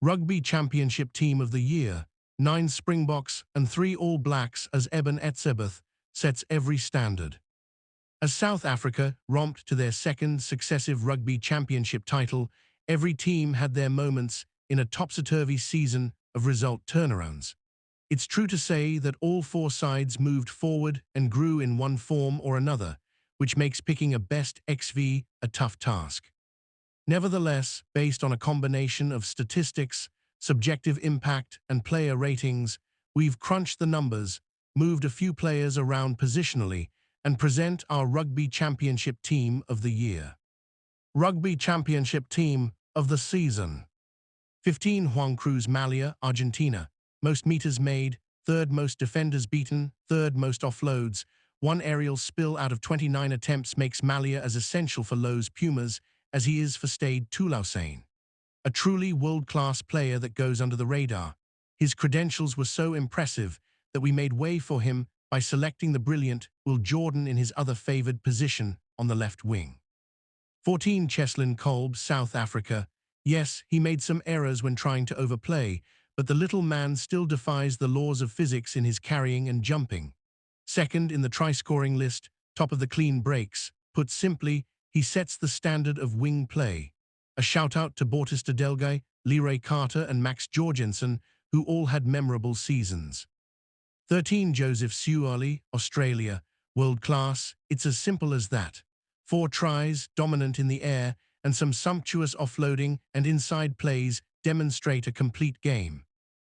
Rugby Championship Team of the Year, 9 Springboks and 3 All Blacks as Eben Etzebeth sets every standard. As South Africa romped to their second successive Rugby Championship title, every team had their moments in a topsy-turvy season of result turnarounds. It's true to say that all 4 sides moved forward and grew in one form or another, which makes picking a best XV a tough task. Nevertheless, based on a combination of statistics, subjective impact, and player ratings, we've crunched the numbers, moved a few players around positionally, and present our Rugby Championship Team of the Year. Rugby Championship Team of the Season. 15 Juan Cruz Malia, Argentina. Most meters made, 3rd most defenders beaten, 3rd most offloads. 1 aerial spill out of 29 attempts makes Malia as essential for Lowe's Pumas as he is for Stade Toulousain. A truly world-class player that goes under the radar. His credentials were so impressive that we made way for him by selecting the brilliant Will Jordan in his other favoured position on the left wing. 14 Cheslin Kolb, South Africa. Yes, he made some errors when trying to overplay, but the little man still defies the laws of physics in his carrying and jumping. 2nd in the try-scoring list, top of the clean breaks. Put simply, he sets the standard of wing play. A shout-out to Bautista Delgay, Leray Carter and Max Jorgensen, who all had memorable seasons. 13 Joseph Suali, Australia. World class, it's as simple as that. 4 tries, dominant in the air, and some sumptuous offloading and inside plays demonstrate a complete game.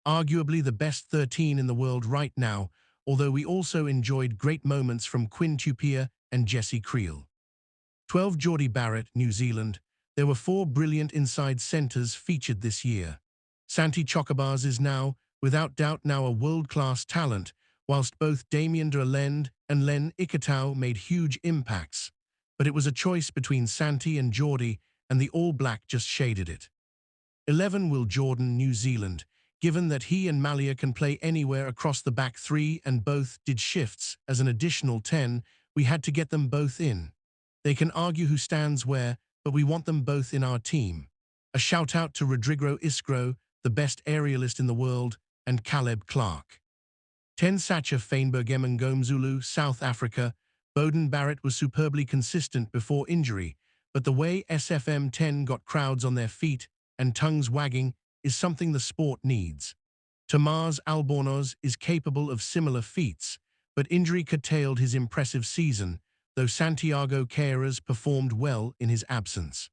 Arguably the best 13 in the world right now, although we also enjoyed great moments from Quinn Tupier and Jesse Creel. 12 Geordie Barrett, New Zealand. There were 4 brilliant inside centres featured this year. Santi Chocobars is now, without doubt a world-class talent, whilst both Damien de Lende and Len Ikitau made huge impacts. But it was a choice between Santi and Geordie, and the All Black just shaded it. 11 Will Jordan, New Zealand. Given that he and Malia can play anywhere across the back 3 and both did shifts as an additional 10, we had to get them both in. They can argue who stands where, but we want them both in our team. A shout-out to Rodrigo Isgro, the best aerialist in the world, and Caleb Clark. 10 Sacha Feinberg Emengomzulu, South Africa. Beauden Barrett was superbly consistent before injury, but the way SFM 10 got crowds on their feet and tongues wagging is something the sport needs. Tomás Albornoz is capable of similar feats, but injury curtailed his impressive season, though Santiago Queiroz performed well in his absence.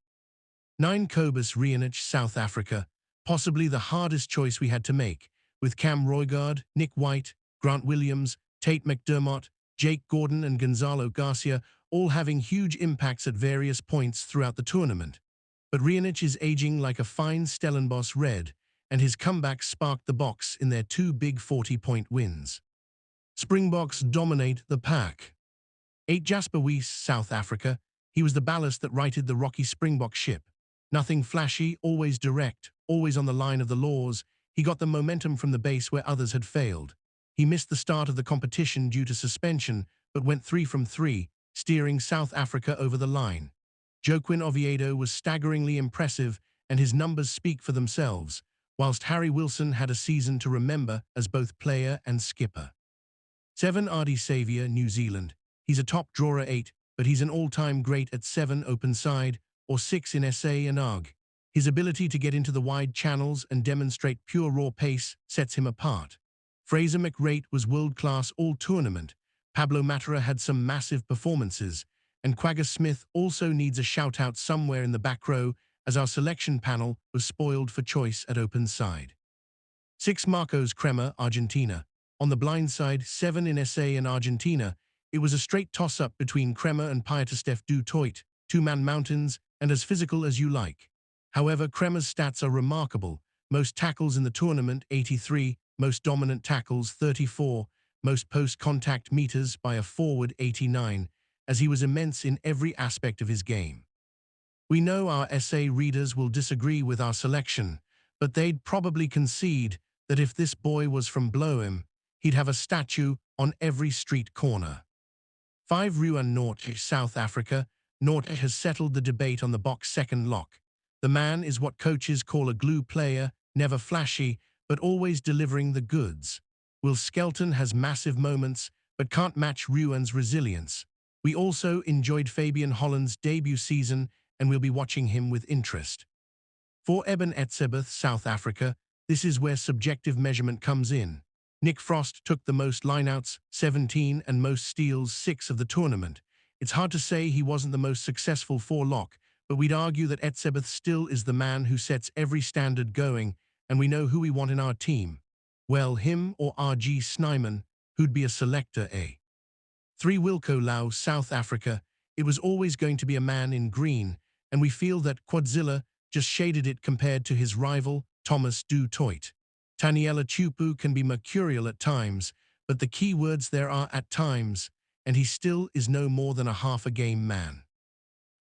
9 Cobus Reinach, South Africa. Possibly the hardest choice we had to make, with Cam Roigard, Nick White, Grant Williams, Tate McDermott, Jake Gordon and Gonzalo Garcia all having huge impacts at various points throughout the tournament. But Reinach is aging like a fine Stellenbosch red, and his comeback sparked the Boks in their 2 big 40-point wins. Springboks dominate the pack. 8 Jasper Wiese, South Africa. He was the ballast that righted the rocky Springbok ship. Nothing flashy, always direct, always on the line of the laws. He got the momentum from the base where others had failed. He missed the start of the competition due to suspension, but went 3 from 3, steering South Africa over the line. Joaquin Oviedo was staggeringly impressive, and his numbers speak for themselves, whilst Harry Wilson had a season to remember as both player and skipper. 7 Ardie Saviour, New Zealand. He's a top drawer at 8, but he's an all-time great at 7 open side or 6 in SA and ARG. His ability to get into the wide channels and demonstrate pure raw pace sets him apart. Fraser McRate was world-class all-tournament. Pablo Matera had some massive performances, and Quagga Smith also needs a shout-out somewhere in the back row as our selection panel was spoiled for choice at open side. 6 Marcos Kremer, Argentina. On the blind side, 7 in SA and Argentina. It was a straight toss-up between Kremer and Pieter-Steph du Toit, 2-man mountains, and as physical as you like. However, Kremer's stats are remarkable. Most tackles in the tournament, 83, most dominant tackles, 34, most post-contact meters by a forward, 89, as he was immense in every aspect of his game. We know our SA readers will disagree with our selection, but they'd probably concede that if this boy was from Bloem, he'd have a statue on every street corner. 5 Ruan Nortje, South Africa. Nortje has settled the debate on the Boks second lock. The man is what coaches call a glue player, never flashy, but always delivering the goods. Will Skelton has massive moments, but can't match Ruan's resilience. We also enjoyed Fabian Holland's debut season, and we'll be watching him with interest. For Eben Etzebeth, South Africa, this is where subjective measurement comes in. Nick Frost took the most lineouts, 17, and most steals, 6 of the tournament. It's hard to say he wasn't the most successful four-lock, but we'd argue that Etzebeth still is the man who sets every standard going, and we know who we want in our team. Well, him or R.G. Snyman, who'd be a selector, eh? 3 Wilco Lau, South Africa. It was always going to be a man in green, and we feel that Quadzilla just shaded it compared to his rival, Thomas Du Toit. Taniela Chupu can be mercurial at times, but the key words there are at times, and he still is no more than a half-a-game man.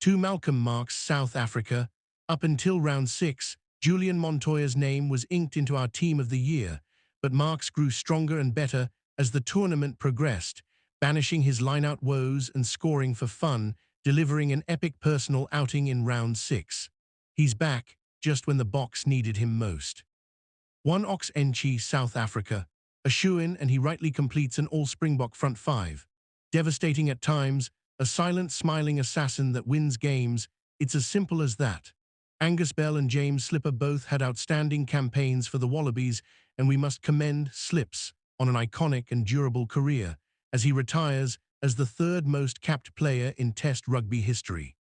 2 Malcolm Marx, South Africa. Up until round 6, Julian Montoya's name was inked into our team of the year, but Marx grew stronger and better as the tournament progressed, banishing his line-out woes and scoring for fun, delivering an epic personal outing in round 6. He's back, just when the box needed him most. 1 Ox Enchi, South Africa. A shoo-in, and he rightly completes an all-Springbok front 5. Devastating at times, a silent, smiling assassin that wins games. It's as simple as that. Angus Bell and James Slipper both had outstanding campaigns for the Wallabies, and we must commend Slips on an iconic and durable career, as he retires as the 3rd most capped player in Test rugby history.